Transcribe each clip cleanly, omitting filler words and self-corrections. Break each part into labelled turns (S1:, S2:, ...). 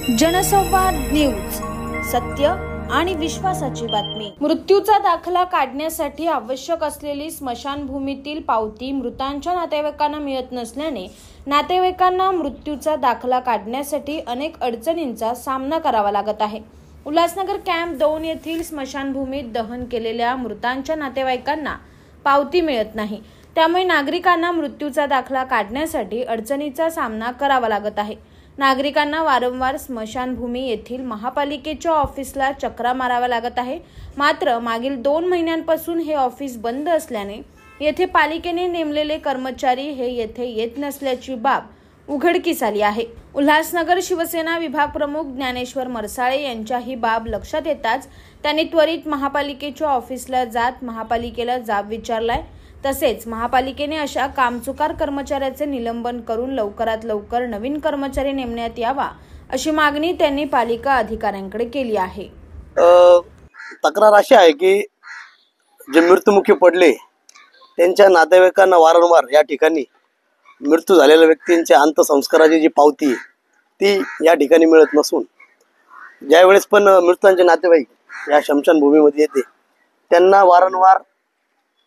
S1: जनसंवाद न्यूज, सत्य आणि विश्वासाची बातमी। मृत्यूचा दाखला काढण्यासाठी आवश्यक असलेली स्मशानभूमीतील पावती मृतांच्या नातेवाईकांना मिळत नसल्याने नातेवाईकांना मृत्यूचा दाखला काढण्यासाठी अनेक अडचणींचा सामना करावा लागत आहे। उल्हासनगर कॅम्प 2 येथील स्मशानभूमीत दहन केलेल्या मृतांच्या नातेवाईकांना पावती मिळत नाही, त्यामुळे नागरिकांना मृत्यूचा दाखला काढण्यासाठी अडचणीचा सामना करावा लागत आहे। नागरिकांना वारंवार स्मशानभूमी येथील महापालिकेच्या ऑफिसला चक्रा माराव्या लागत आहे। मात्र मागील 2 महिन्यांपासून हे ऑफिस बंद असल्याने येथे पालिकेने नेमलेले कर्मचारी हे येथे येत नसल्याची बाब उघडकीस आली आहे। उल्हासनगर शिवसेना विभाग प्रमुख ज्ञानेश्वर मरसाळे यांच्या ही बाब लक्षात येताच त्यांनी त्वरित महापालिकेच्या ऑफिसला जात महापालिकेला जाब विचारलाय। तसेच महापालिकेने अशा कामचुकार कर्मचाऱ्याचे निलंबन करून लवकरात लवकर नवीन कर्मचारी नेमण्यात यावा अशी मागणी त्यांनी पालिका अधिकाऱ्यांकडे केली आहे।
S2: तक्रार अशी आहे की जे मृत्युमुखी पडले त्यांच्या नातेवाईकांना वारंवार या ठिकाणी मृत्यू झालेल्या व्यक्तींच्या अंत्यसंस्काराची जी पावती ती या ठिकाणी मिळत नसून ज्यावेळेस पण मृतांचे नातेवाईक या शमशानभूमीमध्ये येते त्यांना वारंवार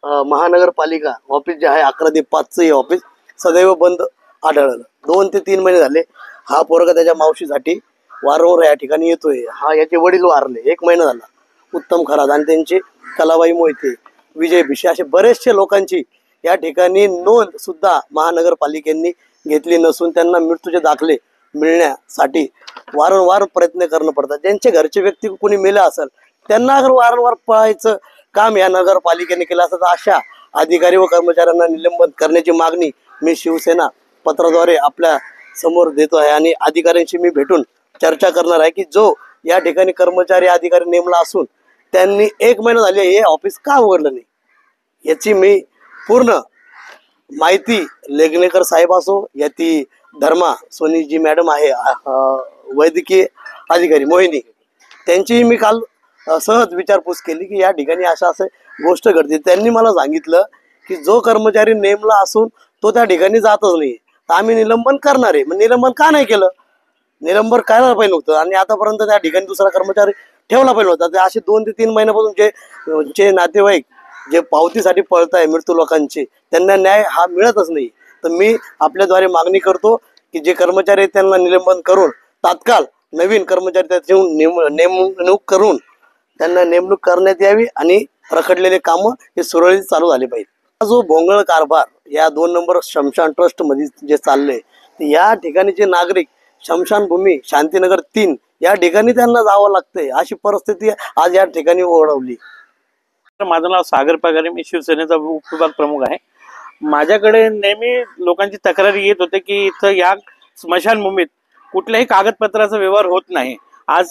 S2: महानगरपालिका ऑफिस जे आहे 11 ते 5 हे ऑफिस सदैव बंद आढळलं। 2 ते 3 महिने झाले हा पोरगा त्याच्या मावशीसाठी वारंवार या ठिकाणी येतोय। हा याचे वडील वारले, 1 महिना झाला। उत्तम खरात आणि त्यांचे कलाबाई मोहिते, विजय भिशे असे बरेचसे लोकांची या ठिकाणी नोंद सुद्धा महानगरपालिकेने घेतली नसून त्यांना मृत्यूचे दाखले मिळण्यासाठी वारंवार प्रयत्न करणं पडतात। ज्यांचे घरचे व्यक्ती कोणी मेले असेल त्यांना अगर वारंवार पळायचं काम या नगरपालिकेने केलं असतं तर अशा अधिकारी व कर्मचाऱ्यांना निलंबन करण्याची मागणी मी शिवसेना पत्राद्वारे आपल्या समोर देतो आहे आणि अधिकाऱ्यांशी मी भेटून चर्चा करणार आहे की जो या ठिकाणी कर्मचारी अधिकारी नेमला असून त्यांनी 1 महिना झाले हे ऑफिस का उघडलं नाही याची मी पूर्ण माहिती लेगनेकर साहेब असो या ती धर्मा सोनीजी मॅडम आहे वैद्यकीय अधिकारी मोहिनी त्यांची मी काल सहज विचारपूस केली की या ठिकाणी असं गोष्ट घडते। त्यांनी मला सांगितलं की जो कर्मचारी नेमला असून तो त्या ठिकाणी जातच नाही तर आम्ही निलंबन करणार आहे। मग निलंबन का नाही केलं? निलंबन करायला पाहिजे होतं आणि आतापर्यंत त्या ठिकाणी दुसरा कर्मचारी ठेवला पाहिजे होता। ते असे 2 ते 3 महिन्यापासून जे नातेवाईक जे पावतीसाठी पळत आहे मृत्यू लोकांचे त्यांना न्याय हा मिळतच नाही। तर मी आपल्याद्वारे मागणी करतो की जे कर्मचारी आहेत त्यांना निलंबन करून तात्काळ नवीन कर्मचारी त्यात नेमणूक करून त्यांना नेमणूक करण्यात यावी आणि रखडलेले कामं हे सुरळीत चालू झाले पाहिजे। जो भोंगळ कारभार या 2 नंबर शमशान ट्रस्ट मध्ये जे चालले या ठिकाणीचे नागरिक शमशानभूमी शांतीनगर 3 या ठिकाणी त्यांना जावं लागतंय अशी परिस्थिती आज या ठिकाणी ओढवली।
S3: माझं नाव सागर पगारे, मी शिवसेनेचा उपविभाग प्रमुख आहे। माझ्याकडे नेहमी लोकांची तक्रारी येत होते की इथं या स्मशानभूमीत कुठल्याही कागदपत्राचा व्यवहार होत नाही। आज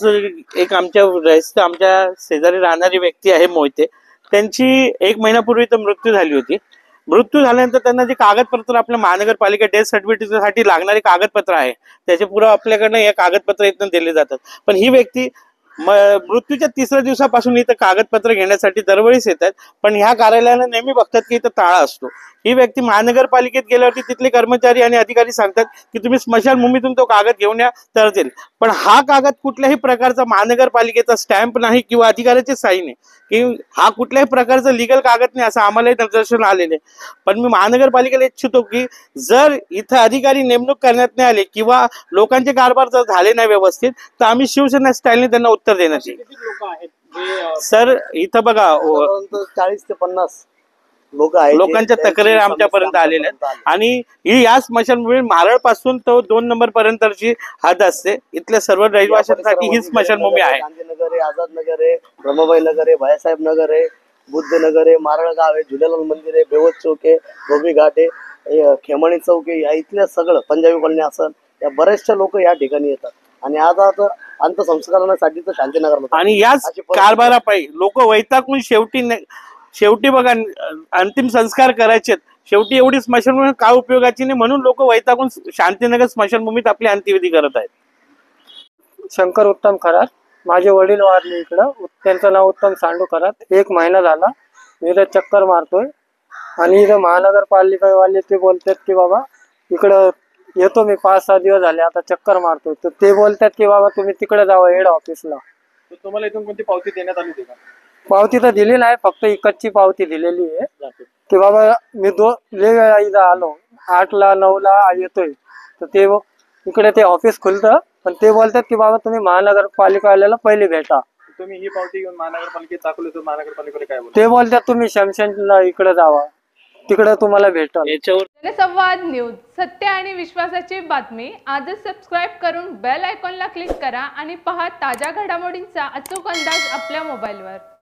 S3: एक आमच्या शेजारी राहणारी व्यक्ती आहे मोहिते, त्यांची 1 महिन्यापूर्वी तर मृत्यू झाली होती। मृत्यू झाल्यानंतर त्यांना जे कागदपत्र आपल्या महानगरपालिका डेथ सर्टिफिकेटसाठी लागणारे कागदपत्र आहे त्याचे पुरावा आपल्याकडनं या कागदपत्र इथून दिले जातात। पण ही व्यक्ती मृत्यूच्या 3ऱ्या दिवसापासून इथं कागदपत्र घेण्यासाठी दरवेळेस येतात, पण ह्या कार्यालयाला नेहमी बघतात की इथं ताळा असतो। ही व्यक्ती महानगरपालिकेत गेल्यावरती तिथले कर्मचारी आणि अधिकारी सांगतात की तुम्ही स्मशानभूमीतून तो कागद घेऊन या तर देईल, पण हा कागद कुठल्याही प्रकारचा महानगरपालिकेचा स्टॅम्प नाही किंवा अधिकाऱ्याची साईन आहे की हा कुठल्याही प्रकारचा लीगल कागद नाही असं आम्हालाही निदर्शन आलेले। पण मी महानगरपालिकेला इच्छितो की जर इथं अधिकारी नेमणूक करण्यात नाही आले किंवा लोकांचे कारभार जर झाले नाही व्यवस्थित तर आम्ही शिवसेना स्टाईलने त्यांना उत्तर देण्यात येईल। सर इथं बघा
S2: 40 ते 50 लोक आहेत,
S3: लोकांच्या तक्रारी आमच्यापर्यंत आलेल्या आहेत आणि ही या स्मशानभूमी मारळ पासून तो 2 नंबर पर्यंतची हद असते। इथल्या सर्व रहिवाशांसाठी ही स्मशानभूमी आहे।
S2: गांधीनगर आहे, आझाद नगर आहे, रमाबाई नगर आहे, भाईसाहेब नगर आहे, बुद्ध नगर आहे, मारळ गाव आहे, झुलेलाल मंदिर आहे, बेवत चौक आहे, धोबी घाट आहे, खेमणी चौक आहे, या इथल्या सगळं पंजाबी कॉलनी असेल या बरेचशा लोक या ठिकाणी येतात आणि आता तर अंत्यसंस्कारासाठी तर शांतीनगरला
S3: आणि याच कारभारापायी लोक वैतागून शेवटी बघा अंतिम संस्कार करायचे, शेवटी एवढी स्मशानभूमी काय उपयोगाची नाही म्हणून लोक वैतागून शांतीनगर स्मशानभूमीत आपली अंत्यविधी करत आहेत।
S4: शंकर उत्तम खरात, माझे वडील वारले इकडं, त्यांचं नाव उत्तम सांडू खरात। 1 महिना झाला मी इथं चक्कर मारतोय आणि इथं महानगरपालिकावाले ते बोलतात की बाबा इकडं येतो मी 5-6 दिवस झाले आता चक्कर मारतोय, तर ते बोलतात की बाबा तुम्ही तिकडे जावा हेड ऑफिसला.
S5: तर तुम्हाला इथून कोणती पावती देण्यात आली होती का?
S4: पावती तर दिली नाही, फक्त इकडची पावती दिलेली आहे की बाबा मी लय वेळा इथं आलो, 8ला 9ला येतोय, तर ते इकडे ते ऑफिस खुलतं, पण ते बोलतात की बाबा तुम्ही महानगरपालिकावाल्याला पहिले भेटा.
S5: तुम्ही ही पावती घेऊन महानगरपालिकेत दाखवली तर महानगरपालिकेला काय बोलले?
S4: ते बोलतात तुम्ही शमशानला इकडे जावा, तिकडे तुम्हाला भेटल.
S3: याच्यावर
S6: जनसंवाद न्यूज, सत्य आणि विश्वासाची बातमी. आजच सबस्क्राईब करून बेल आयकॉनला क्लिक करा आणि पहा ताज्या घडामोडींचा अचूक अंदाज आपल्या मोबाईलवर.